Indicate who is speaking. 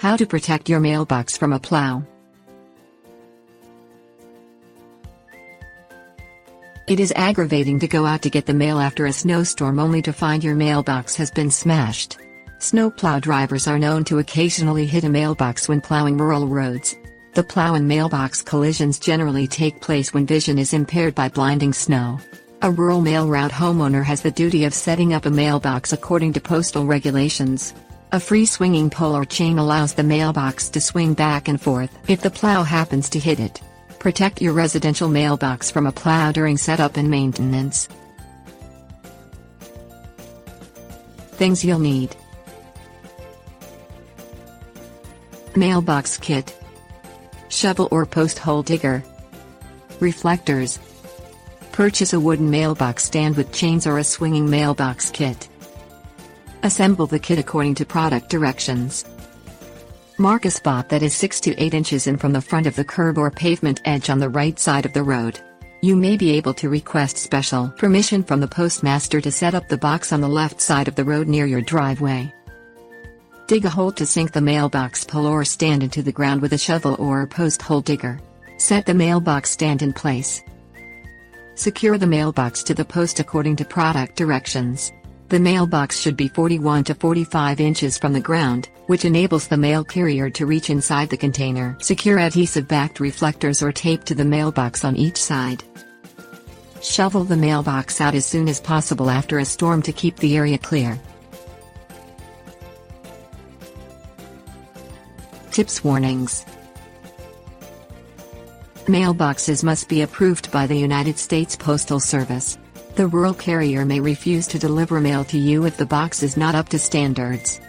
Speaker 1: How to protect your mailbox from a plow. It is aggravating to go out to get the mail after a snowstorm only to find your mailbox has been smashed. Snowplow drivers are known to occasionally hit a mailbox when plowing rural roads. The plow and mailbox collisions generally take place when vision is impaired by blinding snow. A rural mail route homeowner has the duty of setting up a mailbox according to postal regulations. A free swinging pole or chain allows the mailbox to swing back and forth if the plow happens to hit it. Protect your residential mailbox from a plow during setup and maintenance. Things you'll need: mailbox kit, shovel or post hole digger, reflectors. Purchase a wooden mailbox stand with chains or a swinging mailbox kit. Assemble the kit according to product directions. Mark a spot that is 6 to 8 inches in from the front of the curb or pavement edge on the right side of the road. You may be able to request special permission from the postmaster to set up the box on the left side of the road near your driveway. Dig a hole to sink the mailbox pole or stand into the ground with a shovel or a post hole digger. Set the mailbox stand in place. Secure the mailbox to the post according to product directions. The mailbox should be 41 to 45 inches from the ground, which enables the mail carrier to reach inside the container. Secure adhesive-backed reflectors or tape to the mailbox on each side. Shovel the mailbox out as soon as possible after a storm to keep the area clear. Tips: warnings. Mailboxes must be approved by the United States Postal Service. The rural carrier may refuse to deliver mail to you if the box is not up to standards.